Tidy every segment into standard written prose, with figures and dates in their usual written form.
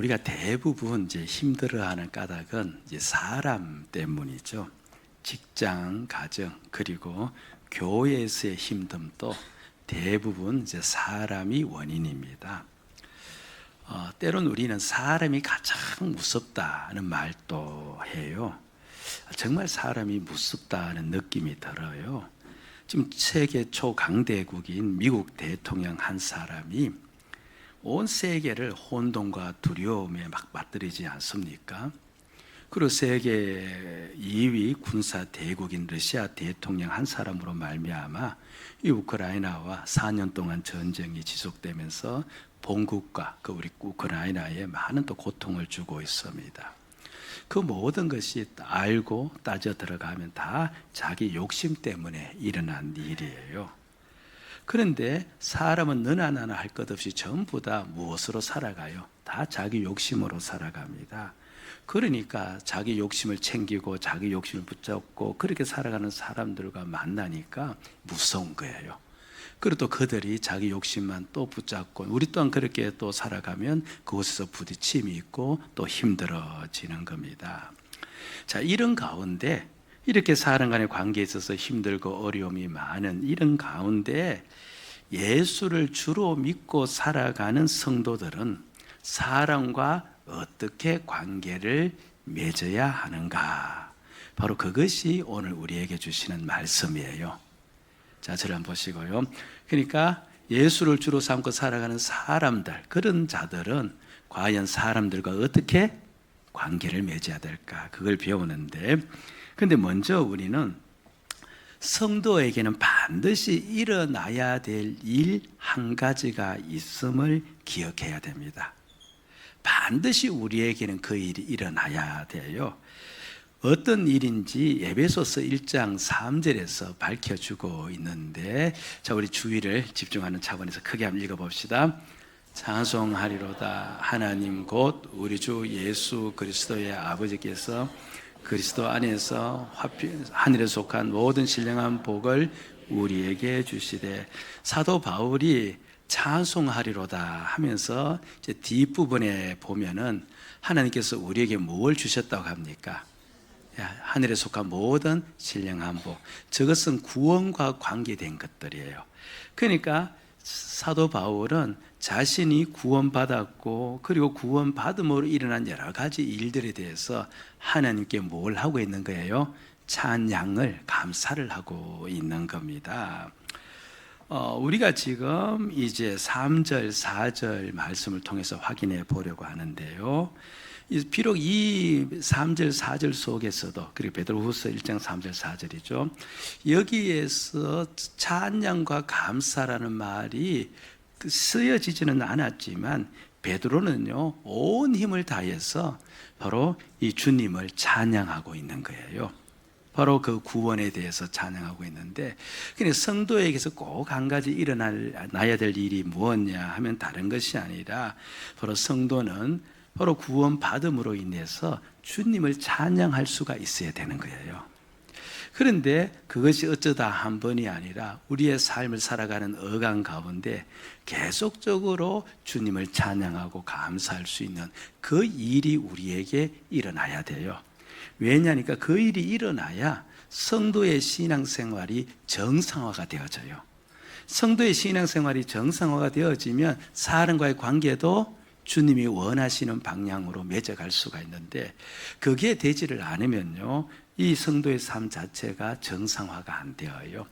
우리가 대부분 이제 힘들어하는 까닭은 이제 사람 때문이죠. 직장, 가정, 그리고 교회에서의 힘듦도 대부분 이제 사람이 원인입니다. 때론 우리는 사람이 가장 무섭다는 말도 해요. 정말 사람이 무섭다는 느낌이 들어요. 지금 세계 초강대국인 미국 대통령 한 사람이 온 세계를 혼돈과 두려움에 막 빠뜨리지 않습니까? 그리고 세계 2위 군사 대국인 러시아 대통령 한 사람으로 말미암아 이 우크라이나와 4년 동안 전쟁이 지속되면서 본국과 그 우리 우크라이나에 많은 또 고통을 주고 있습니다. 그 모든 것이 알고 따져 들어가면 다 자기 욕심 때문에 일어난 일이에요. 그런데 사람은 너나 나나 할 것 없이 전부 다 무엇으로 살아가요? 다 자기 욕심으로 살아갑니다. 그러니까 자기 욕심을 챙기고 자기 욕심을 붙잡고 그렇게 살아가는 사람들과 만나니까 무서운 거예요. 그리고 또 그들이 자기 욕심만 또 붙잡고 우리 또한 그렇게 또 살아가면 그곳에서 부딪힘이 있고 또 힘들어지는 겁니다. 자, 이런 가운데 이렇게 사람 간의 관계에 있어서 힘들고 어려움이 많은 이런 가운데 예수를 주로 믿고 살아가는 성도들은 사람과 어떻게 관계를 맺어야 하는가? 바로 그것이 오늘 우리에게 주시는 말씀이에요. 자, 저를 한번 보시고요. 그러니까 예수를 주로 삼고 살아가는 사람들, 그런 자들은 과연 사람들과 어떻게 관계를 맺어야 될까? 그걸 배우는데, 근데 먼저 우리는 성도에게는 반드시 일어나야 될 일 한 가지가 있음을 기억해야 됩니다. 반드시 우리에게는 그 일이 일어나야 돼요. 어떤 일인지 에베소서 1장 3절에서 밝혀주고 있는데, 자, 우리 주의를 집중하는 차원에서 크게 한번 읽어봅시다. 찬송하리로다 하나님 곧 우리 주 예수 그리스도의 아버지께서 그리스도 안에서 하늘에 속한 모든 신령한 복을 우리에게 주시되, 사도 바울이 찬송하리로다 하면서 이제 뒷부분에 보면은 하나님께서 우리에게 뭘 주셨다고 합니까? 하늘에 속한 모든 신령한 복, 저것은 구원과 관계된 것들이에요. 그러니까 사도 바울은 자신이 구원받았고 그리고 구원받음으로 일어난 여러 가지 일들에 대해서 하나님께 뭘 하고 있는 거예요? 찬양을, 감사를 하고 있는 겁니다. 우리가 지금 이제 3절, 4절 말씀을 통해서 확인해 보려고 하는데요. 비록 이 3절, 4절 속에서도, 그리고 베드로후서 1장 3절, 4절이죠. 여기에서 찬양과 감사라는 말이 쓰여지지는 않았지만 베드로는요, 온 힘을 다해서 바로 이 주님을 찬양하고 있는 거예요. 바로 그 구원에 대해서 찬양하고 있는데, 근데 성도에게서 꼭 한 가지 일어나야 될 일이 무엇냐 하면 다른 것이 아니라 바로 성도는 바로 구원받음으로 인해서 주님을 찬양할 수가 있어야 되는 거예요. 그런데 그것이 어쩌다 한 번이 아니라 우리의 삶을 살아가는 어간 가운데 계속적으로 주님을 찬양하고 감사할 수 있는 그 일이 우리에게 일어나야 돼요. 왜냐하니까 그 일이 일어나야 성도의 신앙생활이 정상화가 되어져요. 성도의 신앙생활이 정상화가 되어지면 사람과의 관계도 주님이 원하시는 방향으로 맺어갈 수가 있는데, 그게 되지를 않으면요, 이 성도의 삶 자체가 정상화가 안 되어요.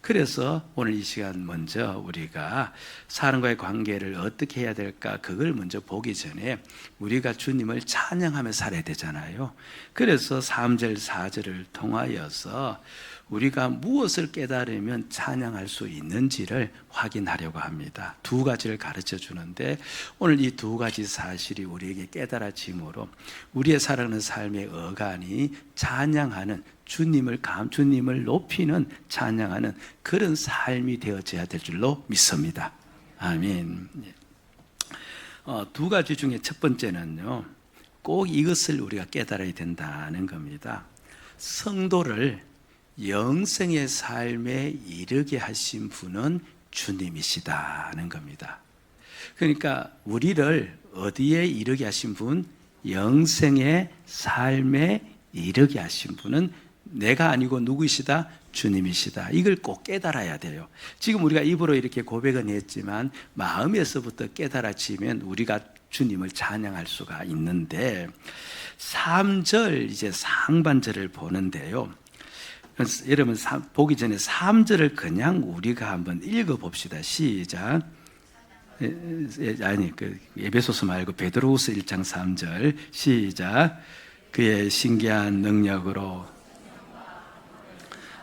그래서 오늘 이 시간 먼저 우리가 사람과의 관계를 어떻게 해야 될까, 그걸 먼저 보기 전에 우리가 주님을 찬양하며 살아야 되잖아요. 그래서 3절, 4절을 통하여서 우리가 무엇을 깨달으면 찬양할 수 있는지를 확인하려고 합니다. 두 가지를 가르쳐 주는데, 오늘 이 두 가지 사실이 우리에게 깨달아짐으로 우리의 살아가는 삶의 어간이 찬양하는, 주님을 높이는, 찬양하는 그런 삶이 되어져야 될 줄로 믿습니다. 아멘. 두 가지 중에 첫 번째는요, 꼭 이것을 우리가 깨달아야 된다는 겁니다. 성도를 영생의 삶에 이르게 하신 분은 주님이시다는 겁니다. 그러니까 우리를 어디에 이르게 하신 분? 영생의 삶에 이르게 하신 분은 내가 아니고 누구이시다? 주님이시다. 이걸 꼭 깨달아야 돼요. 지금 우리가 입으로 이렇게 고백은 했지만 마음에서부터 깨달아지면 우리가 주님을 찬양할 수가 있는데, 3절 이제 상반절을 보는데요. 여러분 보기 전에 3절을 그냥 우리가 한번 읽어봅시다. 시작. 아니, 에베소서 말고 베드로후서 1장 3절 시작. 그의 신기한 능력으로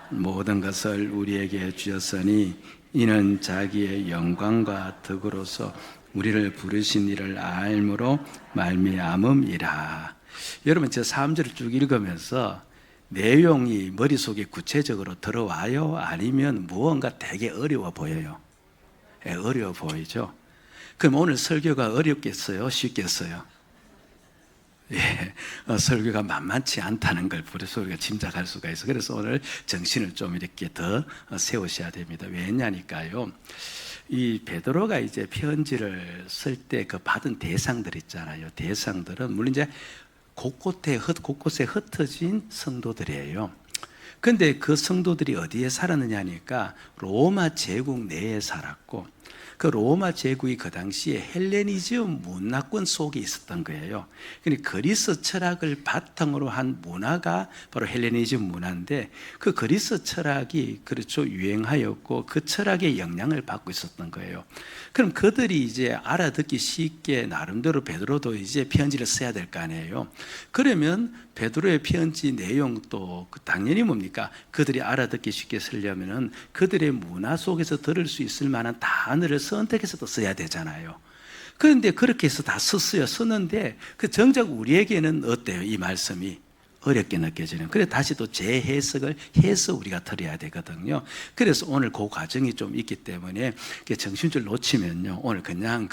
모든 것을 우리에게 주셨으니 이는 자기의 영광과 덕으로서 우리를 부르신 이를 알므로 말미암음이라. 여러분 저 3절을 쭉 읽으면서 내용이 머릿속에 구체적으로 들어와요? 아니면 무언가 되게 어려워 보여요? 어려워 보이죠? 그럼 오늘 설교가 어렵겠어요? 쉽겠어요? 설교가 만만치 않다는 걸 벌써 우리가 짐작할 수가 있어요. 그래서 오늘 정신을 좀 이렇게 더 세우셔야 됩니다. 왜냐니까요, 이 베드로가 이제 편지를 쓸 때 그 받은 대상들 있잖아요. 대상들은 물론 이제 곳곳에 흩어진 성도들이에요. 근데 그 성도들이 어디에 살았느냐 하니까 로마 제국 내에 살았고, 그 로마 제국이 그 당시에 헬레니즘 문화권 속에 있었던 거예요. 그러니까 그리스 철학을 바탕으로 한 문화가 바로 헬레니즘 문화인데, 그 그리스 철학이 그렇죠 유행하였고 그 철학의 영향을 받고 있었던 거예요. 그럼 그들이 이제 알아듣기 쉽게 나름대로 베드로도 이제 편지를 써야 될 거 아니에요. 그러면 베드로의 편지 내용도 당연히 뭡니까? 그들이 알아듣기 쉽게 쓰려면은 그들의 문화 속에서 들을 수 있을 만한 단어를 선택해서 또 써야 되잖아요. 그런데 그렇게 해서 다 썼는데 그 정작 우리에게는 어때요? 이 말씀이 어렵게 느껴지는. 그래서 다시 또 재해석을 해서 우리가 들어야 되거든요. 그래서 오늘 그 과정이 좀 있기 때문에 정신줄 놓치면요, 오늘 그냥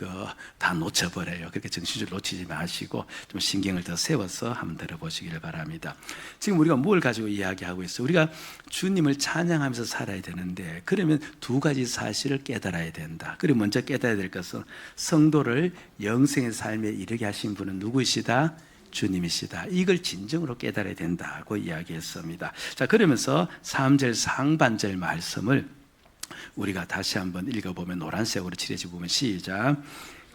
다 놓쳐버려요. 그렇게 정신줄 놓치지 마시고 좀 신경을 더 세워서 한번 들어보시길 바랍니다. 지금 우리가 뭘 가지고 이야기하고 있어요? 우리가 주님을 찬양하면서 살아야 되는데, 그러면 두 가지 사실을 깨달아야 된다. 그리고 먼저 깨달아야 될 것은 성도를 영생의 삶에 이르게 하신 분은 누구이시다? 주님이시다. 이걸 진정으로 깨달아야 된다고 이야기했습니다. 자, 그러면서 3절 상반절 말씀을 우리가 다시 한번 읽어보면, 노란색으로 칠해져 보면 시작.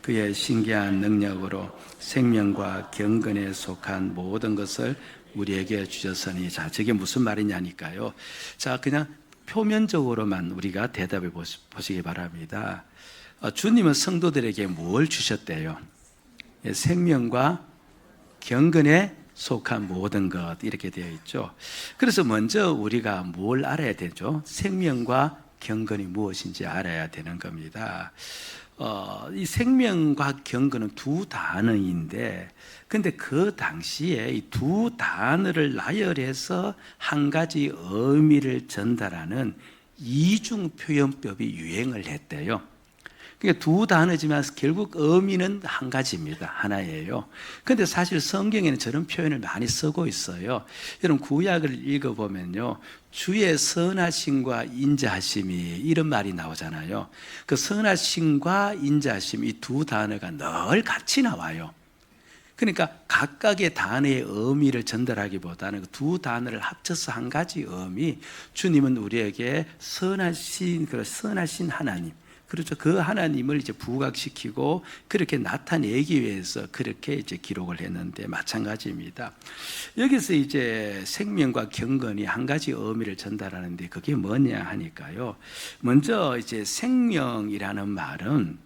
그의 신기한 능력으로 생명과 경건에 속한 모든 것을 우리에게 주셨으니. 자, 저게 무슨 말이냐니까요. 자, 그냥 표면적으로만 우리가 대답해 보시기 바랍니다. 주님은 성도들에게 뭘 주셨대요? 생명과 경건에 속한 모든 것, 이렇게 되어 있죠. 그래서 먼저 우리가 뭘 알아야 되죠? 생명과 경건이 무엇인지 알아야 되는 겁니다. 이 생명과 경건은 두 단어인데, 근데 그 당시에 이 두 단어를 나열해서 한 가지 의미를 전달하는 이중 표현법이 유행을 했대요. 그러니까 두 단어지만 결국 의미는 한 가지입니다. 하나예요. 그런데 사실 성경에는 저런 표현을 많이 쓰고 있어요. 여러분 구약을 읽어보면요, 주의 선하심과 인자하심이, 이런 말이 나오잖아요. 그 선하심과 인자하심, 이 두 단어가 늘 같이 나와요. 그러니까 각각의 단어의 의미를 전달하기보다는 그 두 단어를 합쳐서 한 가지 의미, 주님은 우리에게 선하신 하나님, 그렇죠. 그 하나님을 이제 부각시키고 그렇게 나타내기 위해서 그렇게 이제 기록을 했는데 마찬가지입니다. 여기서 이제 생명과 경건이 한 가지 의미를 전달하는데 그게 뭐냐 하니까요. 먼저 이제 생명이라는 말은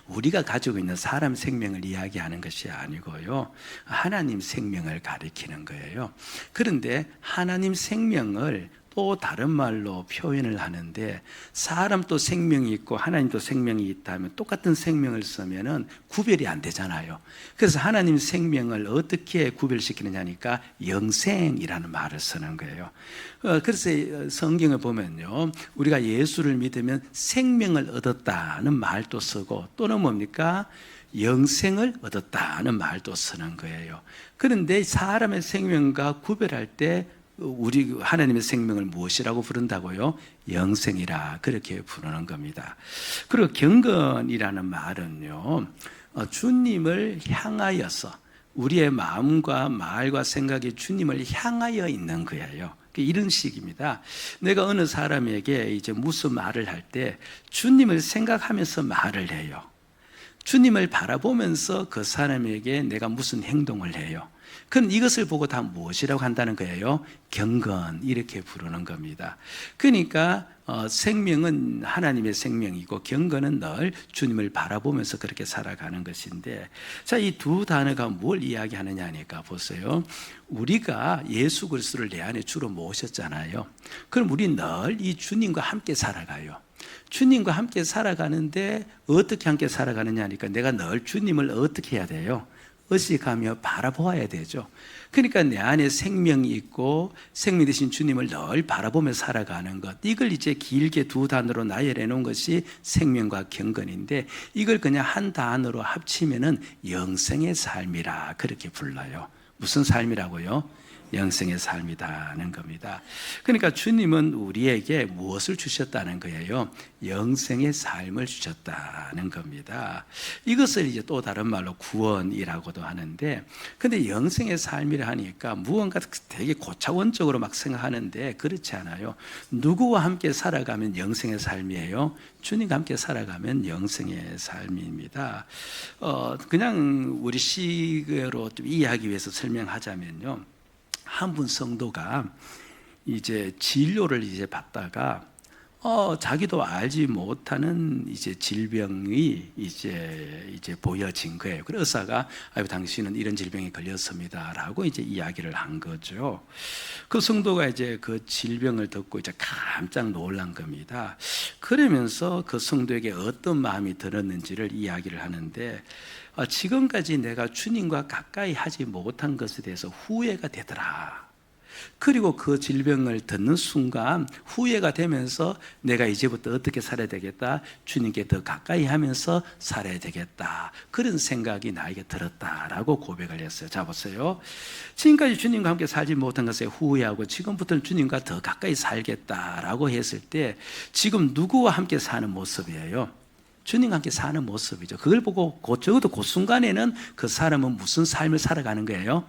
우리가 가지고 있는 사람 생명을 이야기하는 것이 아니고요, 하나님 생명을 가리키는 거예요. 그런데 하나님 생명을 또 다른 말로 표현을 하는데, 사람도 생명이 있고 하나님도 생명이 있다면 똑같은 생명을 쓰면은 구별이 안 되잖아요. 그래서 하나님 생명을 어떻게 구별시키느냐니까 영생이라는 말을 쓰는 거예요. 그래서 성경을 보면요, 우리가 예수를 믿으면 생명을 얻었다는 말도 쓰고, 또는 뭡니까? 영생을 얻었다는 말도 쓰는 거예요. 그런데 사람의 생명과 구별할 때 우리 하나님의 생명을 무엇이라고 부른다고요? 영생이라, 그렇게 부르는 겁니다. 그리고 경건이라는 말은요, 주님을 향하여서 우리의 마음과 말과 생각이 주님을 향하여 있는 거예요. 이런 식입니다. 내가 어느 사람에게 이제 무슨 말을 할 때 주님을 생각하면서 말을 해요. 주님을 바라보면서 그 사람에게 내가 무슨 행동을 해요. 그럼 이것을 보고 다 무엇이라고 한다는 거예요? 경건, 이렇게 부르는 겁니다. 그러니까 생명은 하나님의 생명이고 경건은 늘 주님을 바라보면서 그렇게 살아가는 것인데, 자, 이 두 단어가 뭘 이야기하느냐 하니까 보세요. 우리가 예수 그리스도를 내 안에 주로 모셨잖아요. 그럼 우리 늘 이 주님과 함께 살아가요. 주님과 함께 살아가는데 어떻게 함께 살아가느냐 하니까 내가 늘 주님을 어떻게 해야 돼요? 의식하며 바라보아야 되죠. 그러니까 내 안에 생명이 있고 생명 되신 주님을 늘 바라보며 살아가는 것, 이걸 이제 길게 두 단어로 나열해 놓은 것이 생명과 경건인데, 이걸 그냥 한 단어로 합치면은 영생의 삶이라 그렇게 불러요. 무슨 삶이라고요? 영생의 삶이라는 겁니다. 그러니까 주님은 우리에게 무엇을 주셨다는 거예요? 영생의 삶을 주셨다는 겁니다. 이것을 이제 또 다른 말로 구원이라고도 하는데, 근데 영생의 삶이라 하니까 무언가 되게 고차원적으로 막 생각하는데 그렇지 않아요. 누구와 함께 살아가면 영생의 삶이에요? 주님과 함께 살아가면 영생의 삶입니다. 그냥 우리 식으로 좀 이해하기 위해서 설명하자면요. 한 분 성도가 이제 진료를 이제 받다가 자기도 알지 못하는 이제 질병이 이제 보여진 거예요. 그래서 의사가 아유 당신은 이런 질병에 걸렸습니다라고 이제 이야기를 한 거죠. 그 성도가 이제 그 질병을 듣고 이제 깜짝 놀란 겁니다. 그러면서 그 성도에게 어떤 마음이 들었는지를 이야기를 하는데, 지금까지 내가 주님과 가까이 하지 못한 것에 대해서 후회가 되더라. 그리고 그 질병을 듣는 순간 후회가 되면서 내가 이제부터 어떻게 살아야 되겠다, 주님께 더 가까이 하면서 살아야 되겠다, 그런 생각이 나에게 들었다라고 고백을 했어요. 자 보세요. 지금까지 주님과 함께 살지 못한 것에 후회하고 지금부터는 주님과 더 가까이 살겠다라고 했을 때 지금 누구와 함께 사는 모습이에요? 주님과 함께 사는 모습이죠. 그걸 보고 적어도 그 순간에는 그 사람은 무슨 삶을 살아가는 거예요?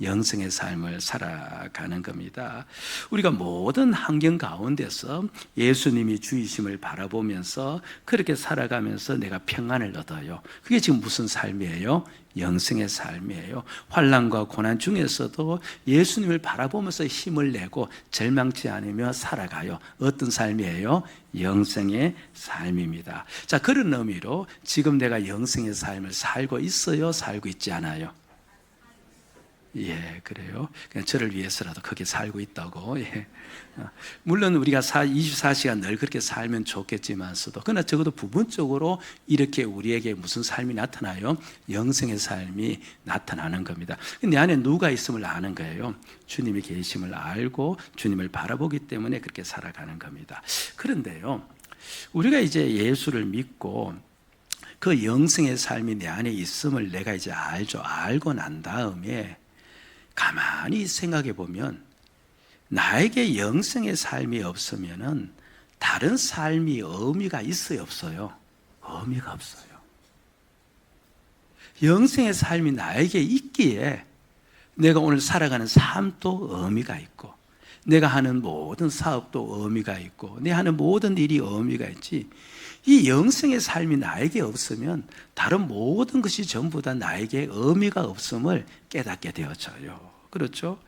영생의 삶을 살아가는 겁니다. 우리가 모든 환경 가운데서 예수님이 주이심을 바라보면서 그렇게 살아가면서 내가 평안을 얻어요. 그게 지금 무슨 삶이에요? 영생의 삶이에요. 환난과 고난 중에서도 예수님을 바라보면서 힘을 내고 절망치 않으며 살아가요. 어떤 삶이에요? 영생의 삶입니다. 자, 그런 의미로 지금 내가 영생의 삶을 살고 있어요? 살고 있지 않아요? 예, 그래요. 그냥 저를 위해서라도 그렇게 살고 있다고. 예. 물론 우리가 24시간 늘 그렇게 살면 좋겠지만서도, 그러나 적어도 부분적으로 이렇게 우리에게 무슨 삶이 나타나요? 영생의 삶이 나타나는 겁니다. 내 안에 누가 있음을 아는 거예요. 주님이 계심을 알고 주님을 바라보기 때문에 그렇게 살아가는 겁니다. 그런데요, 우리가 이제 예수를 믿고 그 영생의 삶이 내 안에 있음을 내가 이제 알죠. 알고 난 다음에 가만히 생각해 보면 나에게 영생의 삶이 없으면은 다른 삶이 의미가 있어요, 없어요? 의미가 없어요. 영생의 삶이 나에게 있기에 내가 오늘 살아가는 삶도 의미가 있고, 내가 하는 모든 사업도 의미가 있고, 내 하는 모든 일이 의미가 있지, 이 영생의 삶이 나에게 없으면 다른 모든 것이 전부 다 나에게 의미가 없음을 깨닫게 되어져요. 그렇죠?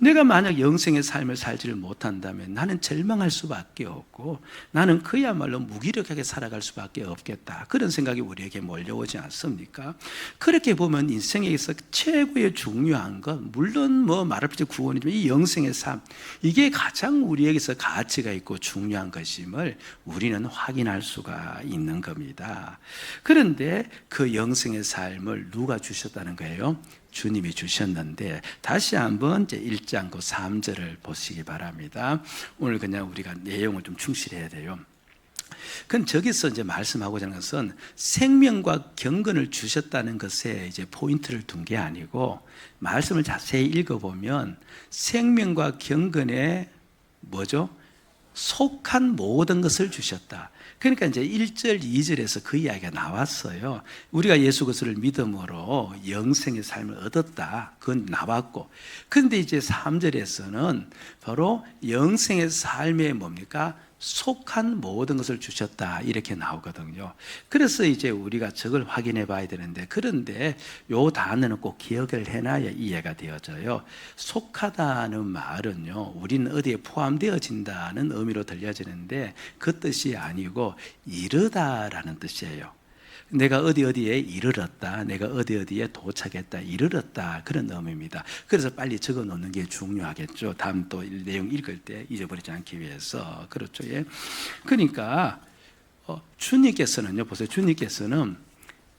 내가 만약 영생의 삶을 살지를 못한다면 나는 절망할 수밖에 없고, 나는 그야말로 무기력하게 살아갈 수밖에 없겠다, 그런 생각이 우리에게 몰려오지 않습니까? 그렇게 보면 인생에서 최고의 중요한 건, 물론 뭐 말할 수 없이 구원이지만 이 영생의 삶, 이게 가장 우리에게서 가치가 있고 중요한 것임을 우리는 확인할 수가 있는 겁니다. 그런데 그 영생의 삶을 누가 주셨다는 거예요? 주님이 주셨는데, 다시 한번 이제 1장 그 3절을 보시기 바랍니다. 오늘 그냥 우리가 내용을 좀 충실해야 돼요. 그건 저기서 이제 말씀하고자 하는 것은 생명과 경건을 주셨다는 것에 이제 포인트를 둔 게 아니고, 말씀을 자세히 읽어보면 생명과 경건에 뭐죠? 속한 모든 것을 주셨다. 그러니까 이제 1절, 2절에서 그 이야기가 나왔어요. 우리가 예수 그리스도를 믿음으로 영생의 삶을 얻었다. 그건 나왔고. 그런데 이제 3절에서는 바로 영생의 삶에 뭡니까? 속한 모든 것을 주셨다. 이렇게 나오거든요. 그래서 이제 우리가 저걸 확인해 봐야 되는데, 그런데 요 단어는 꼭 기억을 해놔야 이해가 되어져요. 속하다는 말은요, 우리는 어디에 포함되어진다는 의미로 들려지는데 그 뜻이 아니고 이르다라는 뜻이에요. 내가 어디에 이르렀다, 내가 어디에 도착했다, 이르렀다, 그런 의미입니다. 그래서 빨리 적어 놓는 게 중요하겠죠. 다음 또 내용 읽을 때 잊어버리지 않기 위해서. 그렇죠. 예. 그러니까 주님께서는요, 보세요. 주님께서는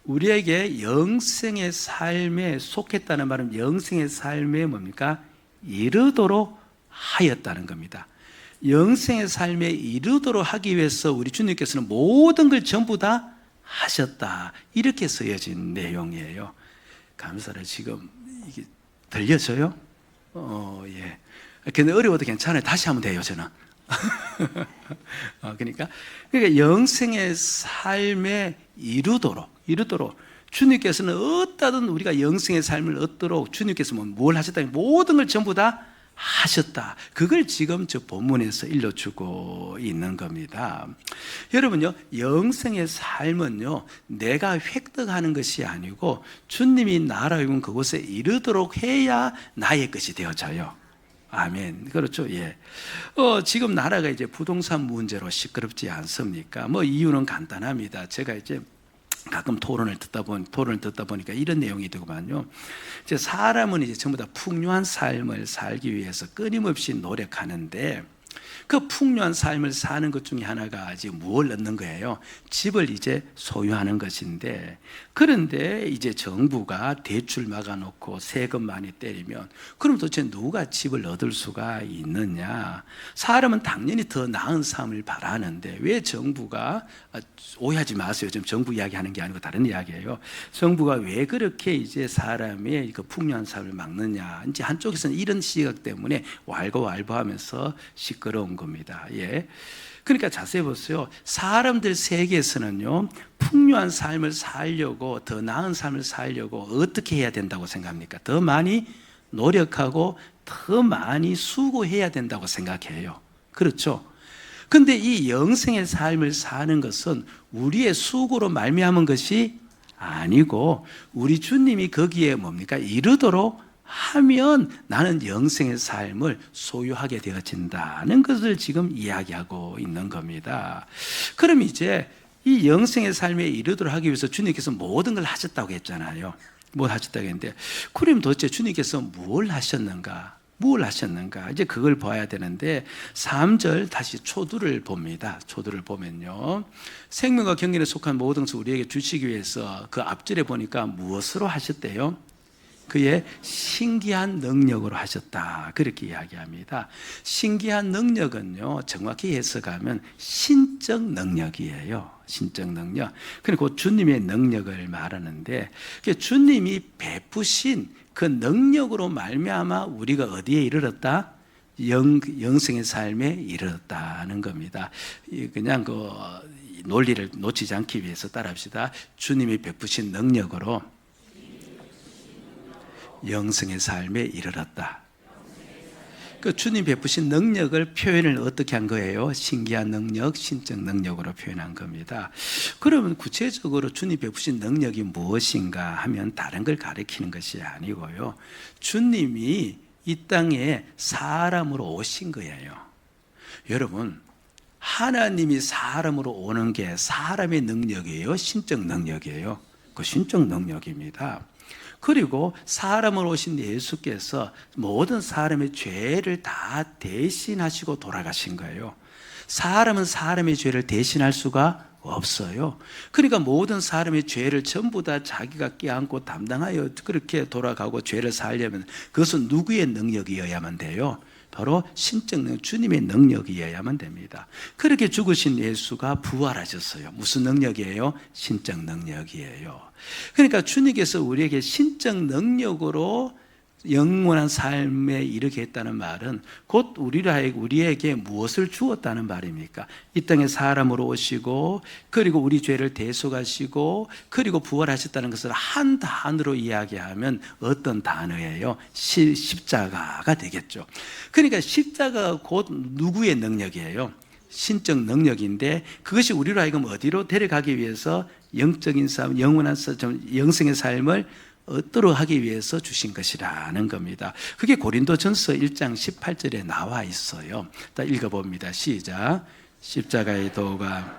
우리에게 영생의 삶에 속했다는 말은 영생의 삶에 뭡니까? 이르도록 하였다는 겁니다. 영생의 삶에 이르도록 하기 위해서 우리 주님께서는 모든 걸 전부 다 하셨다. 이렇게 쓰여진 내용이에요. 감사를 지금 이게 들려져요? 예. 근데 어려워도 괜찮아요. 다시 하면 돼요, 저는. 그러니까 영생의 삶에 이르도록 주님께서는 어떠든 우리가 영생의 삶을 얻도록 주님께서 뭘 하셨다? 모든 걸 전부 다 하셨다. 그걸 지금 저 본문에서 일러주고 있는 겁니다. 여러분요, 영생의 삶은요, 내가 획득하는 것이 아니고 주님이 나라온 그곳에 이르도록 해야 나의 것이 되어져요. 아멘. 그렇죠. 예. 지금 나라가 이제 부동산 문제로 시끄럽지 않습니까? 이유는 간단합니다. 제가 이제 가끔 토론을 듣다 보니까 이런 내용이 되고만요. 이제 사람은 이제 전부 다 풍요한 삶을 살기 위해서 끊임없이 노력하는데 그 풍요한 삶을 사는 것 중에 하나가 지금 무엇을 얻는 거예요? 집을 이제 소유하는 것인데, 그런데 이제 정부가 대출 막아놓고 세금 많이 때리면 그럼 도대체 누가 집을 얻을 수가 있느냐? 사람은 당연히 더 나은 삶을 바라는데 왜 정부가, 오해하지 마세요. 지금 정부 이야기하는 게 아니고 다른 이야기예요. 정부가 왜 그렇게 이제 사람의 그 풍요한 삶을 막느냐? 이제 한쪽에서는 이런 시각 때문에 왈가왈부하면서 시끄러운 겁니다. 예. 그러니까 자세히 보세요. 사람들 세계에서는요, 풍요한 삶을 살려고, 더 나은 삶을 살려고 어떻게 해야 된다고 생각합니까? 더 많이 노력하고 더 많이 수고해야 된다고 생각해요. 그렇죠? 근데 이 영생의 삶을 사는 것은 우리의 수고로 말미암은 것이 아니고 우리 주님이 거기에 뭡니까? 이르도록 하면 나는 영생의 삶을 소유하게 되어진다는 것을 지금 이야기하고 있는 겁니다. 그럼 이제 이 영생의 삶에 이르도록 하기 위해서 주님께서 모든 걸 하셨다고 했잖아요. 뭘 하셨다고 했는데, 그럼 도대체 주님께서 뭘 하셨는가? 이제 그걸 봐야 되는데 3절 다시 초두를 봅니다. 초두를 보면요, 생명과 경륜에 속한 모든 것을 우리에게 주시기 위해서 그 앞절에 보니까 무엇으로 하셨대요? 그의 신기한 능력으로 하셨다. 그렇게 이야기합니다. 신기한 능력은요, 정확히 해석하면 신적 능력이에요. 신적 능력. 그리고 주님의 능력을 말하는데, 주님이 베푸신 그 능력으로 말미암아 우리가 어디에 이르렀다? 영생의 삶에 이르렀다는 겁니다. 그냥 그 논리를 놓치지 않기 위해서 따라합시다. 주님이 베푸신 능력으로 영생의 삶에 이르렀다. 그 주님 베푸신 능력을 표현을 어떻게 한 거예요? 신기한 능력, 신적 능력으로 표현한 겁니다. 그러면 구체적으로 주님 베푸신 능력이 무엇인가 하면 다른 걸 가리키는 것이 아니고요, 주님이 이 땅에 사람으로 오신 거예요. 여러분, 하나님이 사람으로 오는 게 사람의 능력이에요? 신적 능력이에요? 그 신적 능력입니다. 그리고 사람으로 오신 예수께서 모든 사람의 죄를 다 대신하시고 돌아가신 거예요. 사람은 사람의 죄를 대신할 수가 없어요. 그러니까 모든 사람의 죄를 전부 다 자기가 껴안고 담당하여 그렇게 돌아가고 죄를 살려면 그것은 누구의 능력이어야만 돼요? 바로 신적 능력, 주님의 능력이어야만 됩니다. 그렇게 죽으신 예수가 부활하셨어요. 무슨 능력이에요? 신적 능력이에요. 그러니까 주님께서 우리에게 신적 능력으로 영원한 삶에 이르게 했다는 말은 곧 우리에게 무엇을 주었다는 말입니까? 이 땅에 사람으로 오시고 그리고 우리 죄를 대속하시고 그리고 부활하셨다는 것을 한 단어로 이야기하면 어떤 단어예요? 십자가가 되겠죠. 그러니까 십자가가 곧 누구의 능력이에요? 신적 능력인데 그것이 우리로 하여금 어디로 데려가기 위해서 영적인 삶, 영원한 영생의 삶을 얻도록 하기 위해서 주신 것이라는 겁니다. 그게 고린도전서 1장 18절에 나와 있어요. 다 읽어봅니다. 시작. 십자가의 도가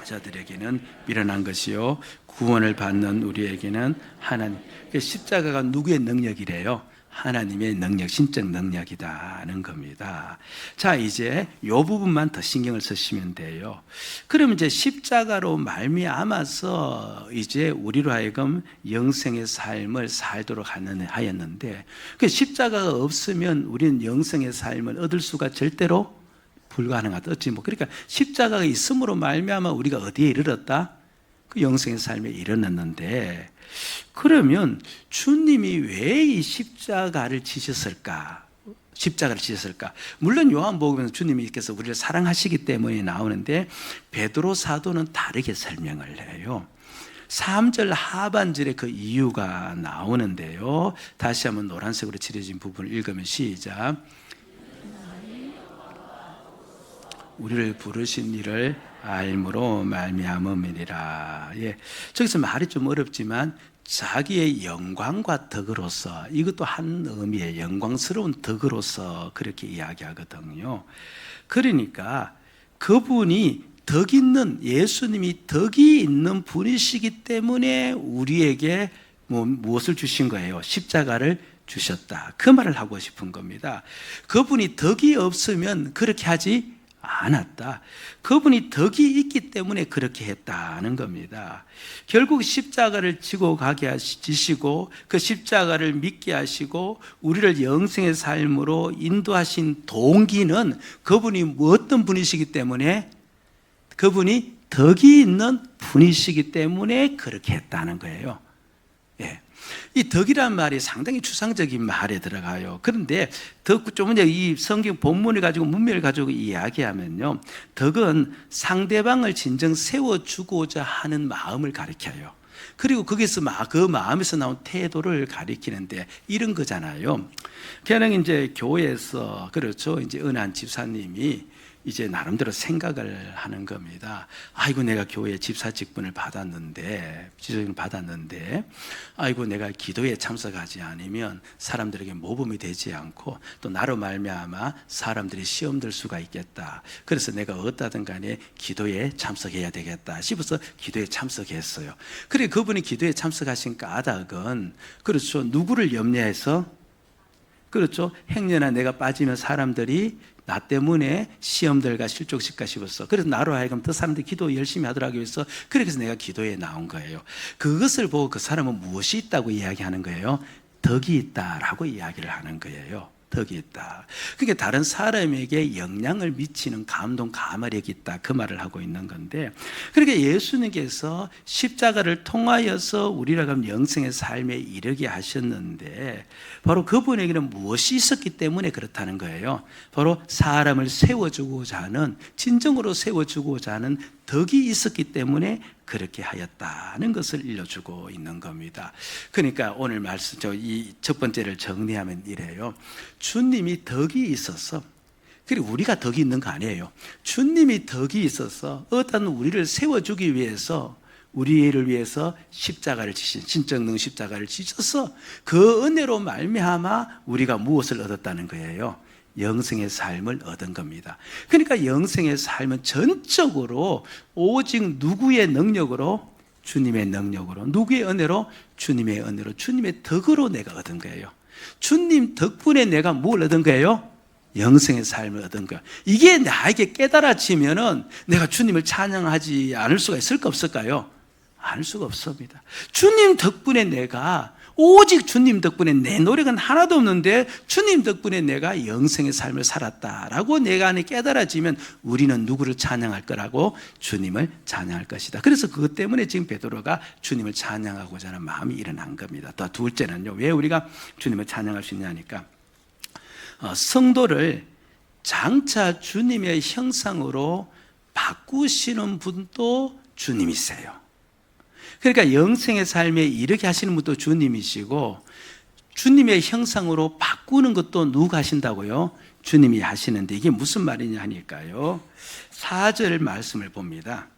자들에게는 미련한 것이요 구원을 받는 우리에게는 하나님. 십자가가 누구의 능력이래요? 하나님의 능력, 신적 능력이다는 겁니다. 자, 이제 이 부분만 더 신경을 쓰시면 돼요. 그러면 이제 십자가로 말미암아서 이제 우리로 하여금 영생의 삶을 살도록 하였는데, 그 십자가가 없으면 우리는 영생의 삶을 얻을 수가 절대로 불가능하다. 그러니까 십자가가 있음으로 말미암아 우리가 어디에 이르렀다? 그 영생의 삶에 이르렀는데, 그러면 주님이 왜 이 십자가를 지셨을까? 십자가를 지셨을까? 물론 요한복음에서 주님께서 우리를 사랑하시기 때문에 나오는데 베드로 사도는 다르게 설명을 해요. 3절 하반절에 그 이유가 나오는데요. 다시 한번 노란색으로 칠해진 부분을 읽으면 시작. 우리를 부르신 이를 알므로 말미암음이니라. 예, 저기서 말이 좀 어렵지만 자기의 영광과 덕으로서, 이것도 한 의미의 영광스러운 덕으로서 그렇게 이야기하거든요. 그러니까 그분이 덕 있는, 예수님이 덕이 있는 분이시기 때문에 우리에게 무엇을 주신 거예요? 십자가를 주셨다. 그 말을 하고 싶은 겁니다. 그분이 덕이 없으면 그렇게 하지 않았다. 그분이 덕이 있기 때문에 그렇게 했다는 겁니다. 결국 십자가를 지고 가게 하시고 그 십자가를 믿게 하시고 우리를 영생의 삶으로 인도하신 동기는 그분이 어떤 분이시기 때문에, 그분이 덕이 있는 분이시기 때문에 그렇게 했다는 거예요. 예. 이 덕이란 말이 상당히 추상적인 말에 들어가요. 그런데 좀 이제 이 성경 본문을 가지고 문맥을 가지고 이야기하면요, 덕은 상대방을 진정 세워주고자 하는 마음을 가리켜요. 그리고 거기서 그 마음에서 나온 태도를 가리키는데 이런 거잖아요. 그냥 이제 교회에서, 그렇죠, 이제 은한 집사님이 이제 나름대로 생각을 하는 겁니다. 아이고, 내가 교회 집사 직분을 받았는데, 아이고, 내가 기도에 참석하지 않으면 사람들에게 모범이 되지 않고 또 나로 말미암아 사람들이 시험 들 수가 있겠다. 그래서 내가 어떠든 간에 기도에 참석해야 되겠다 싶어서 기도에 참석했어요. 그래, 그분이 기도에 참석하신 까닭은, 그렇죠, 누구를 염려해서, 그렇죠, 행여나 내가 빠지면 사람들이 나 때문에 시험들과 실족실까 싶었어. 그래서 나로 하여금 더 사람들이 기도 열심히 하도록 하기 위해서, 그래서 내가 기도에 나온 거예요. 그것을 보고 그 사람은 무엇이 있다고 이야기하는 거예요? 덕이 있다라고 이야기를 하는 거예요. 덕이 있다. 그게 다른 사람에게 영향을 미치는 감동, 가마력이 있다, 그 말을 하고 있는 건데, 그러니까 예수님께서 십자가를 통하여서 우리라고 하면 영생의 삶에 이르게 하셨는데, 바로 그분에게는 무엇이 있었기 때문에 그렇다는 거예요. 바로 사람을 세워주고자 하는, 진정으로 세워주고자 하는 덕이 있었기 때문에 그렇게 하였다는 것을 일러주고 있는 겁니다. 그러니까 오늘 말씀, 이 첫 번째를 정리하면 이래요. 주님이 덕이 있어서, 그리고 우리가 덕이 있는 거 아니에요. 주님이 덕이 있어서 어떤 우리를 세워주기 위해서, 우리를 위해서 십자가를 지신, 신적 십자가를 지셔서 그 은혜로 말미암아 우리가 무엇을 얻었다는 거예요? 영생의 삶을 얻은 겁니다. 그러니까 영생의 삶은 전적으로 오직 누구의 능력으로? 주님의 능력으로. 누구의 은혜로? 주님의 은혜로, 주님의 덕으로 내가 얻은 거예요. 주님 덕분에 내가 뭘 얻은 거예요? 영생의 삶을 얻은 거예요. 이게 나에게 깨달아지면은 내가 주님을 찬양하지 않을 수가 있을까 없을까요? 않을 수가 없습니다. 주님 덕분에 내가 오직 주님 덕분에 내 노력은 하나도 없는데 주님 덕분에 내가 영생의 삶을 살았다라고 내가 안에 깨달아지면 우리는 누구를 찬양할 거라고? 주님을 찬양할 것이다. 그래서 그것 때문에 지금 베드로가 주님을 찬양하고자 하는 마음이 일어난 겁니다. 또 둘째는요, 왜 우리가 주님을 찬양할 수 있냐니까 성도를 장차 주님의 형상으로 바꾸시는 분도 주님이세요. 그러니까 영생의 삶에 이르게 하시는 분도 주님이시고 주님의 형상으로 바꾸는 것도 누가 하신다고요? 주님이 하시는데 이게 무슨 말이냐 하니까요, 4절 말씀을 봅니다.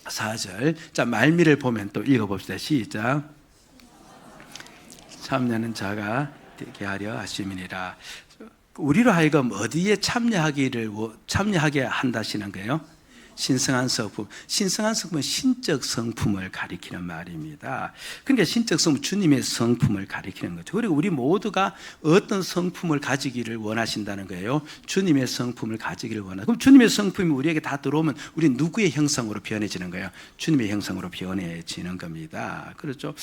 4절, 자 말미를 보면 또 읽어봅시다. 시작. 참여하는 자가 되게 하려 하심이니라. 우리로 하여금 어디에 참여하게 한다시는 거예요? 신성한 성품. 신성한 성품은 신적 성품을 가리키는 말입니다. 그러니까 신적 성품, 주님의 성품을 가리키는 거죠. 그리고 우리 모두가 어떤 성품을 가지기를 원하신다는 거예요? 주님의 성품을 가지기를 원하고, 그럼 주님의 성품이 우리에게 다 들어오면 우리 누구의 형상으로 변해지는 거예요? 주님의 형상으로 변해지는 겁니다. 그렇죠?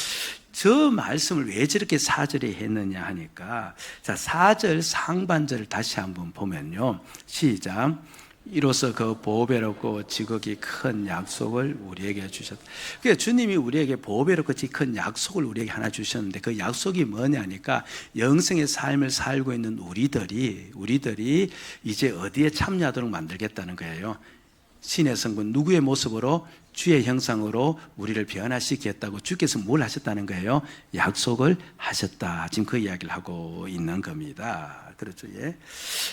저 말씀을 왜 저렇게 4절에 했느냐 하니까, 자 4절 상반절을 다시 한번 보면요, 시작. 이로써 그 보배롭고 지극히 큰 약속을 우리에게 주셨다. 그러니까 주님이 우리에게 보배롭고 지극히 큰 약속을 우리에게 하나 주셨는데 그 약속이 뭐냐니까 영생의 삶을 살고 있는 우리들이 이제 어디에 참여하도록 만들겠다는 거예요. 신의 성분, 누구의 모습으로? 주의 형상으로 우리를 변화시키겠다고 주께서 뭘 하셨다는 거예요? 약속을 하셨다. 지금 그 이야기를 하고 있는 겁니다. 그렇죠? 예.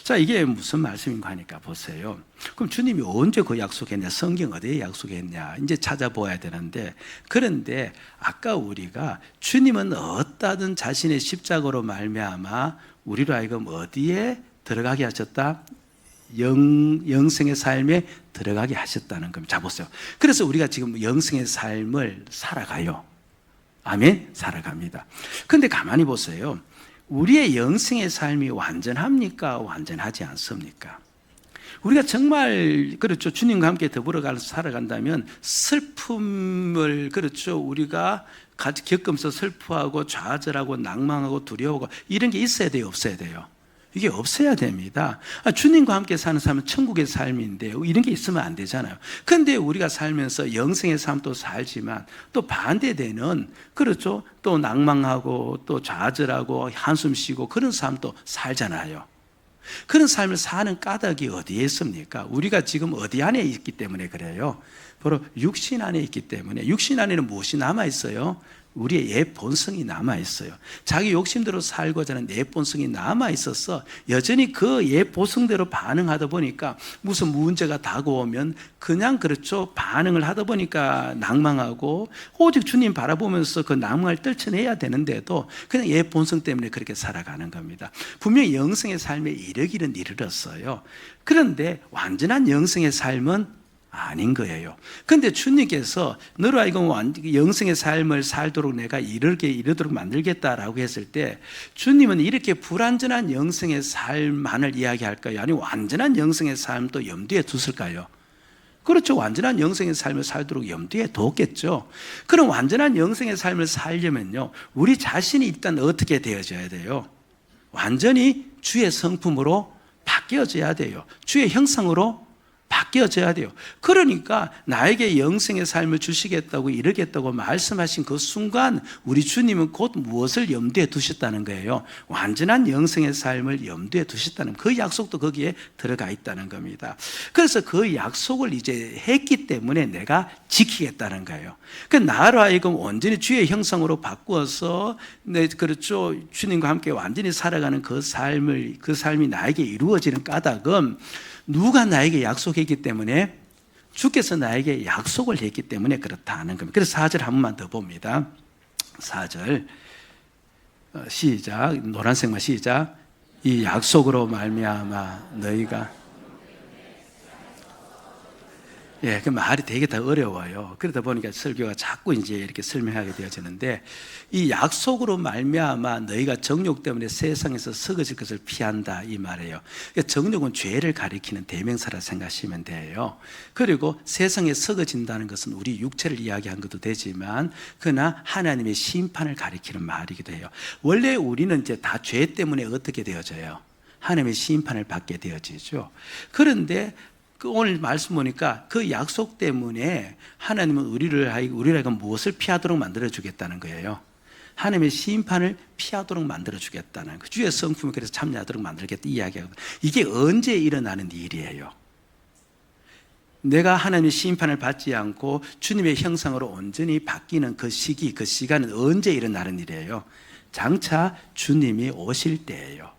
자, 이게 무슨 말씀인가 하니까 보세요. 그럼 주님이 언제 그 약속했냐? 성경 어디에 약속했냐? 이제 찾아보아야 되는데, 그런데 아까 우리가 주님은 어떠한 자신의 십자가로 말미암아 우리로 하여금 어디에 들어가게 하셨다? 영생의 삶에 들어가게 하셨다는 겁니다. 자, 보세요. 그래서 우리가 지금 영생의 삶을 살아가요. 아멘? 살아갑니다. 그런데 가만히 보세요. 우리의 영생의 삶이 완전합니까? 완전하지 않습니까? 우리가 정말 그렇죠, 주님과 함께 더불어 살아간다면 슬픔을 그렇죠, 우리가 같이 겪으면서 슬퍼하고 좌절하고 낭망하고 두려워하고 이런 게 있어야 돼요? 없어야 돼요? 이게 없어야 됩니다. 주님과 함께 사는 삶은 천국의 삶인데요, 이런 게 있으면 안 되잖아요. 그런데 우리가 살면서 영생의 삶도 살지만 또 반대되는 그렇죠, 또 낭망하고 또 좌절하고 한숨 쉬고 그런 삶도 살잖아요. 그런 삶을 사는 까닭이 어디에 있습니까? 우리가 지금 어디 안에 있기 때문에 그래요. 바로 육신 안에 있기 때문에. 육신 안에는 무엇이 남아있어요? 우리의 옛 본성이 남아있어요. 자기 욕심대로 살고자 하는 옛 본성이 남아있어서 여전히 그 옛 본성대로 반응하다 보니까 무슨 문제가 다가오면 그냥 그렇죠, 반응을 하다 보니까 낭망하고 오직 주님 바라보면서 그 낭망을 떨쳐내야 되는데도 그냥 옛 본성 때문에 그렇게 살아가는 겁니다. 분명히 영생의 삶에 이르기는 이르렀어요. 그런데 완전한 영생의 삶은 아닌 거예요. 그런데 주님께서 너로 하여금 영생의 삶을 살도록 내가 이르도록 만들겠다라고 했을 때 주님은 이렇게 불완전한 영생의 삶만을 이야기할까요? 아니면 완전한 영생의 삶도 염두에 두실까요? 그렇죠. 완전한 영생의 삶을 살도록 염두에 뒀겠죠. 그럼 완전한 영생의 삶을 살려면요, 우리 자신이 일단 어떻게 되어져야 돼요? 완전히 주의 성품으로 바뀌어져야 돼요. 주의 형상으로 바뀌어져야 돼요. 그러니까 나에게 영생의 삶을 주시겠다고 이르겠다고 말씀하신 그 순간 우리 주님은 곧 무엇을 염두에 두셨다는 거예요? 완전한 영생의 삶을 염두에 두셨다는, 그 약속도 거기에 들어가 있다는 겁니다. 그래서 그 약속을 이제 했기 때문에 내가 지키겠다는 거예요. 그 나로 하여금 온전히 주의 형상으로 바꾸어서 그렇죠, 주님과 함께 완전히 살아가는 그 삶이 나에게 이루어지는 까닭은 누가 나에게 약속했기 때문에, 주께서 나에게 약속을 했기 때문에 그렇다는 겁니다. 그래서 4절 한 번만 더 봅니다. 4절 시작, 노란색만 시작. 이 약속으로 말미암아 너희가 예, 그 말이 되게 다 어려워요. 그러다 보니까 설교가 자꾸 이제 이렇게 설명하게 되어지는데, 이 약속으로 말미암아 너희가 정욕 때문에 세상에서 썩어질 것을 피한다, 이 말이에요. 그러니까 정욕은 죄를 가리키는 대명사라 생각하시면 돼요. 그리고 세상에 썩어진다는 것은 우리 육체를 이야기한 것도 되지만, 그러나 하나님의 심판을 가리키는 말이기도 해요. 원래 우리는 이제 다 죄 때문에 어떻게 되어져요? 하나님의 심판을 받게 되어지죠. 그런데 오늘 말씀 보니까 그 약속 때문에 하나님은 우리를 무엇을 피하도록 만들어주겠다는 거예요? 하나님의 심판을 피하도록 만들어주겠다는, 그 주의 성품을 그래서 참여하도록 만들겠다 이야기하거든요. 이게 언제 일어나는 일이에요? 내가 하나님의 심판을 받지 않고 주님의 형상으로 온전히 바뀌는 그 시기, 그 시간은 언제 일어나는 일이에요? 장차 주님이 오실 때예요.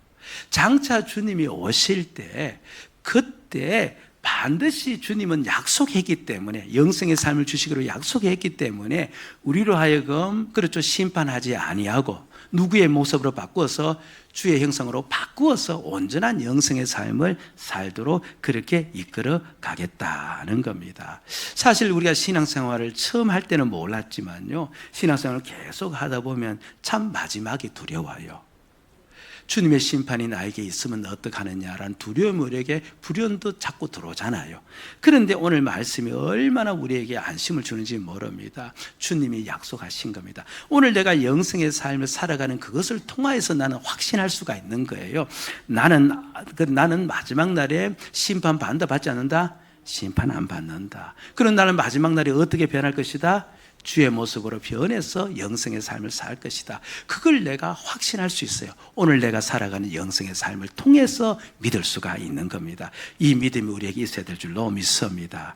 장차 주님이 오실 때, 그때 반드시 주님은 약속했기 때문에, 영생의 삶을 주시기로 약속했기 때문에 우리로 하여금 그렇죠, 심판하지 아니하고 누구의 모습으로 바꾸어서 주의 형상으로 바꾸어서 온전한 영생의 삶을 살도록 그렇게 이끌어 가겠다는 겁니다. 사실 우리가 신앙생활을 처음 할 때는 몰랐지만요, 신앙생활을 계속 하다 보면 참 마지막이 두려워요. 주님의 심판이 나에게 있으면 어떡하느냐라는 두려움이 우리에게 불현듯 자꾸 들어오잖아요. 그런데 오늘 말씀이 얼마나 우리에게 안심을 주는지 모릅니다. 주님이 약속하신 겁니다. 오늘 내가 영생의 삶을 살아가는 그것을 통하여서 나는 확신할 수가 있는 거예요. 나는 마지막 날에 심판 받는다, 받지 않는다? 심판 안 받는다. 그런 나는 마지막 날에 어떻게 변할 것이다? 주의 모습으로 변해서 영생의 삶을 살 것이다. 그걸 내가 확신할 수 있어요. 오늘 내가 살아가는 영생의 삶을 통해서 믿을 수가 있는 겁니다. 이 믿음이 우리에게 있어야 될 줄로 믿습니다.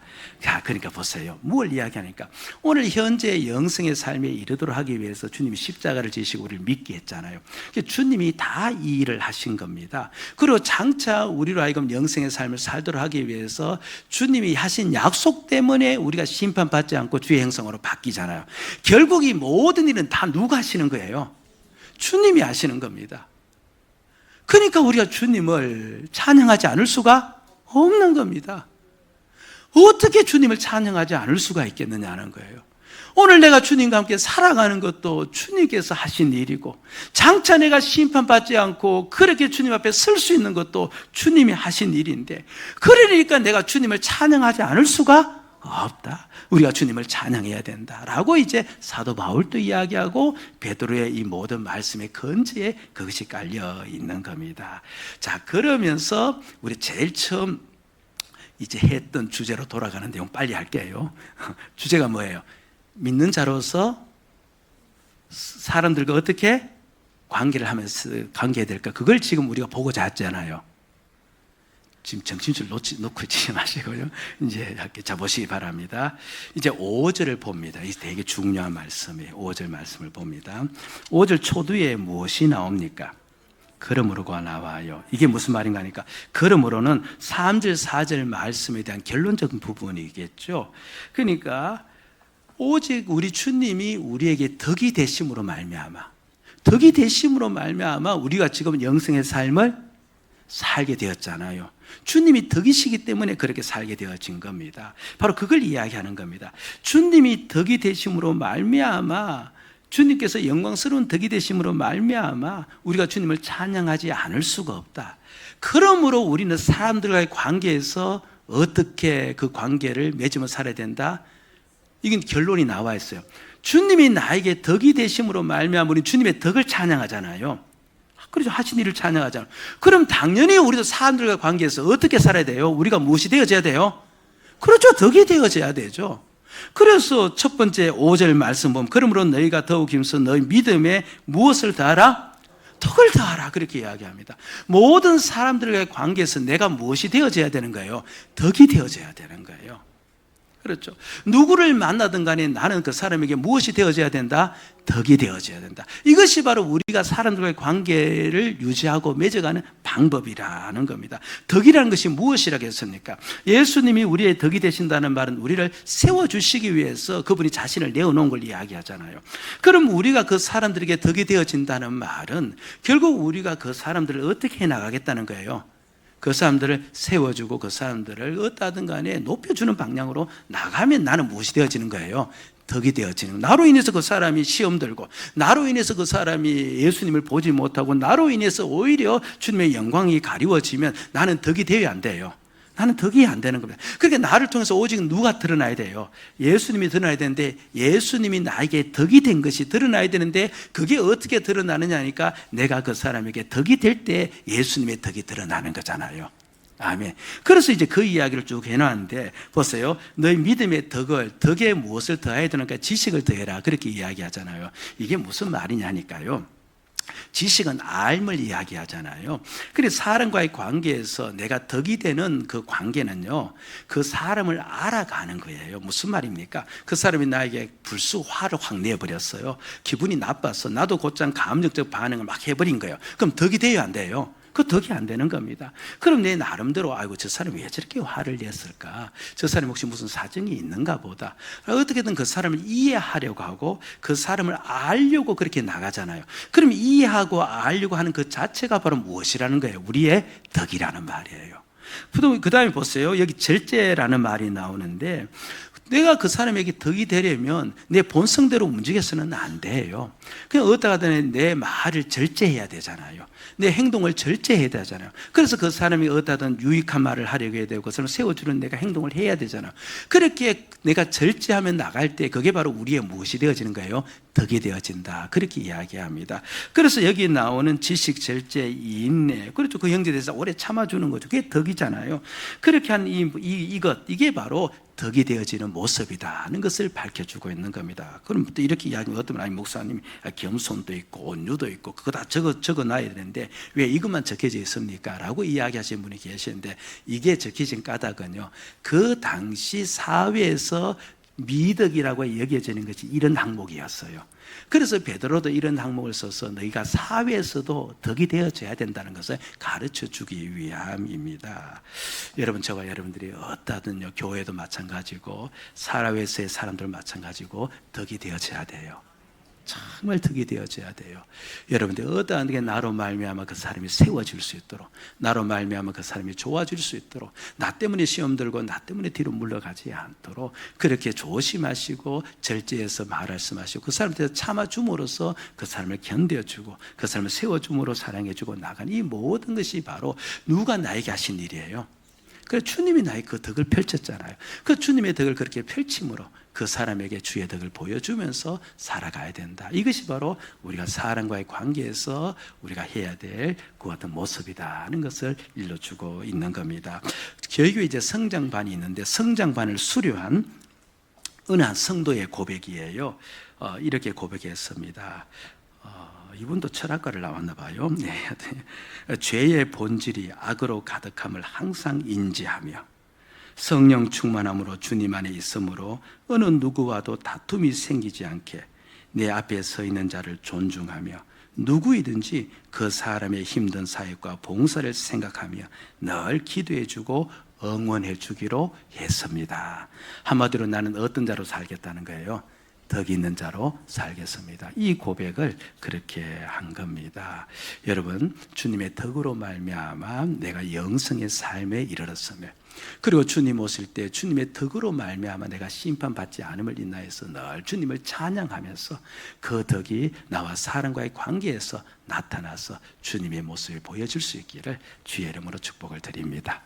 그러니까 보세요. 뭘 이야기하니까 오늘 현재 영생의 삶에 이르도록 하기 위해서 주님이 십자가를 지시고 우리를 믿게 했잖아요. 주님이 다 이 일을 하신 겁니다. 그리고 장차 우리로 하여금 영생의 삶을 살도록 하기 위해서 주님이 하신 약속 때문에 우리가 심판받지 않고 주의 형상으로 바뀌 잖아요. 결국 이 모든 일은 다 누가 하시는 거예요? 주님이 하시는 겁니다. 그러니까 우리가 주님을 찬양하지 않을 수가 없는 겁니다. 어떻게 주님을 찬양하지 않을 수가 있겠느냐는 거예요. 오늘 내가 주님과 함께 살아가는 것도 주님께서 하신 일이고, 장차 내가 심판받지 않고 그렇게 주님 앞에 설 수 있는 것도 주님이 하신 일인데, 그러니까 내가 주님을 찬양하지 않을 수가 없다. 우리가 주님을 찬양해야 된다라고 이제 사도 바울도 이야기하고 베드로의 이 모든 말씀의 건지에 그것이 깔려 있는 겁니다. 자, 그러면서 우리 제일 처음 이제 했던 주제로 돌아가는 내용 빨리 할게요. 주제가 뭐예요? 믿는 자로서 사람들과 어떻게 관계를 하면서 관계해야 될까? 그걸 지금 우리가 보고자 했잖아요. 지금 정신줄 놓고 있지 마시고요. 이제 이렇게 잡으시기 바랍니다. 이제 5절을 봅니다. 이게 되게 중요한 말씀이에요. 5절 말씀을 봅니다. 5절 초두에 무엇이 나옵니까? 그러므로가 나와요. 이게 무슨 말인가 하니까, 그러므로는 3절, 4절 말씀에 대한 결론적인 부분이겠죠. 그러니까 오직 우리 주님이 우리에게 덕이 되심으로 말미암아, 덕이 되심으로 말미암아 우리가 지금 영생의 삶을 살게 되었잖아요. 주님이 덕이시기 때문에 그렇게 살게 되어진 겁니다. 바로 그걸 이야기하는 겁니다. 주님이 덕이 되심으로 말미암아, 주님께서 영광스러운 덕이 되심으로 말미암아 우리가 주님을 찬양하지 않을 수가 없다. 그러므로 우리는 사람들과의 관계에서 어떻게 그 관계를 맺으며 살아야 된다? 이건 결론이 나와 있어요. 주님이 나에게 덕이 되심으로 말미암아 우리 주님의 덕을 찬양하잖아요. 그래서 하신 일을 찬양하잖아요. 그럼 당연히 우리도 사람들과 관계에서 어떻게 살아야 돼요? 우리가 무엇이 되어져야 돼요? 그렇죠. 덕이 되어져야 되죠. 그래서 첫 번째 5절 말씀 보면, 그러므로 너희가 더욱 힘써 너희 믿음에 무엇을 더하라? 덕을 더하라. 그렇게 이야기합니다. 모든 사람들과의 관계에서 내가 무엇이 되어져야 되는 거예요? 덕이 되어져야 되는 거예요. 그렇죠. 누구를 만나든 간에 나는 그 사람에게 무엇이 되어져야 된다? 덕이 되어져야 된다. 이것이 바로 우리가 사람들과의 관계를 유지하고 맺어가는 방법이라는 겁니다. 덕이라는 것이 무엇이라고 했습니까? 예수님이 우리의 덕이 되신다는 말은 우리를 세워주시기 위해서 그분이 자신을 내어놓은 걸 이야기하잖아요. 그럼 우리가 그 사람들에게 덕이 되어진다는 말은 결국 우리가 그 사람들을 어떻게 해나가겠다는 거예요? 그 사람들을 세워주고 그 사람들을 어떠하든 간에 높여주는 방향으로 나가면 나는 무엇이 되어지는 거예요? 덕이 되어지는 거예요. 나로 인해서 그 사람이 시험 들고, 나로 인해서 그 사람이 예수님을 보지 못하고, 나로 인해서 오히려 주님의 영광이 가리워지면 나는 덕이 되어야 안 돼요. 나는 덕이 안 되는 겁니다. 그러니까 나를 통해서 오직 누가 드러나야 돼요? 예수님이 드러나야 되는데, 예수님이 나에게 덕이 된 것이 드러나야 되는데, 그게 어떻게 드러나느냐 하니까 내가 그 사람에게 덕이 될 때 예수님의 덕이 드러나는 거잖아요. 아멘. 그래서 이제 그 이야기를 쭉 해놨는데, 보세요. 너희 믿음의 덕에 무엇을 더해야 되는가? 지식을 더해라. 그렇게 이야기하잖아요. 이게 무슨 말이냐니까요. 지식은 알을 이야기하잖아요. 그래서 사람과의 관계에서 내가 덕이 되는 그 관계는요, 그 사람을 알아가는 거예요. 무슨 말입니까? 그 사람이 나에게 불쑥 화를 확 내버렸어요. 기분이 나빠서 나도 곧장 감정적 반응을 막 해버린 거예요. 그럼 덕이 돼야 안 돼요? 그 덕이 안 되는 겁니다. 그럼 내 나름대로 아이고 저 사람이 왜 저렇게 화를 냈을까? 저 사람이 혹시 무슨 사정이 있는가 보다. 어떻게든 그 사람을 이해하려고 하고 그 사람을 알려고 그렇게 나가잖아요. 그럼 이해하고 알려고 하는 그 자체가 바로 무엇이라는 거예요? 우리의 덕이라는 말이에요. 그 다음에 보세요. 여기 절제라는 말이 나오는데, 내가 그 사람에게 덕이 되려면 내 본성대로 움직여서는 안 돼요. 그냥 어떠하든 내 말을 절제해야 되잖아요. 내 행동을 절제해야 되잖아요. 그래서 그 사람이 어떠하든 유익한 말을 하려고 해야 되고, 그 사람을 세워주는 내가 행동을 해야 되잖아요. 그렇게 내가 절제하면 나갈 때 그게 바로 우리의 무엇이 되어지는 거예요? 덕이 되어진다. 그렇게 이야기합니다. 그래서 여기 나오는 지식, 절제, 인내, 그렇죠. 그 형제에 대해서 오래 참아주는 거죠. 그게 덕이잖아요. 그렇게 한 이게 바로 덕이 되어지는 모습이다 하는 것을 밝혀주고 있는 겁니다. 그럼 또 이렇게 이야기하면 어떤 분이 목사님이 겸손도 있고 온유도 있고 그거 다 적어놔야 되는데 왜 이것만 적혀져 있습니까? 라고 이야기하시는 분이 계시는데, 이게 적혀진 까닭은요, 그 당시 사회에서 미덕이라고 여겨지는 것이 이런 항목이었어요. 그래서 베드로도 이런 항목을 써서 너희가 사회에서도 덕이 되어져야 된다는 것을 가르쳐 주기 위함입니다. 여러분, 저와 여러분들이 어떠하든요, 교회도 마찬가지고 사회에서의 사람들 마찬가지고 덕이 되어져야 돼요. 정말 덕이 되어져야 돼요. 여러분들 어떠한 게 나로 말미암아 그 사람이 세워질 수 있도록, 나로 말미암아 그 사람이 좋아질 수 있도록, 나 때문에 시험 들고 나 때문에 뒤로 물러가지 않도록 그렇게 조심하시고 절제해서 말씀하시고 그 사람한테 참아줌으로써 그 사람을 견뎌주고 그 사람을 세워줌으로 사랑해주고 나간 이 모든 것이 바로 누가 나에게 하신 일이에요. 그래서 주님이 나의 그 덕을 펼쳤잖아요. 그 주님의 덕을 그렇게 펼침으로 그 사람에게 주의 덕을 보여주면서 살아가야 된다. 이것이 바로 우리가 사람과의 관계에서 우리가 해야 될 그 같은 모습이다 하는 것을 일러주고 있는 겁니다. 교육에 이제 성장반이 있는데, 성장반을 수료한 어느 한 성도의 고백이에요. 이렇게 고백했습니다. 이분도 철학과를 나왔나 봐요. 네. 죄의 본질이 악으로 가득함을 항상 인지하며 성령 충만함으로 주님 안에 있으므로 어느 누구와도 다툼이 생기지 않게 내 앞에 서 있는 자를 존중하며 누구이든지 그 사람의 힘든 사역과 봉사를 생각하며 늘 기도해 주고 응원해 주기로 했습니다. 한마디로 나는 어떤 자로 살겠다는 거예요? 덕 있는 자로 살겠습니다. 이 고백을 그렇게 한 겁니다. 여러분, 주님의 덕으로 말미암아 내가 영성의 삶에 이르렀으며, 그리고 주님 오실 때 주님의 덕으로 말미암아 내가 심판받지 않음을 인하여서 늘 주님을 찬양하면서 그 덕이 나와 사람과의 관계에서 나타나서 주님의 모습을 보여줄 수 있기를 주의 이름으로 축복을 드립니다.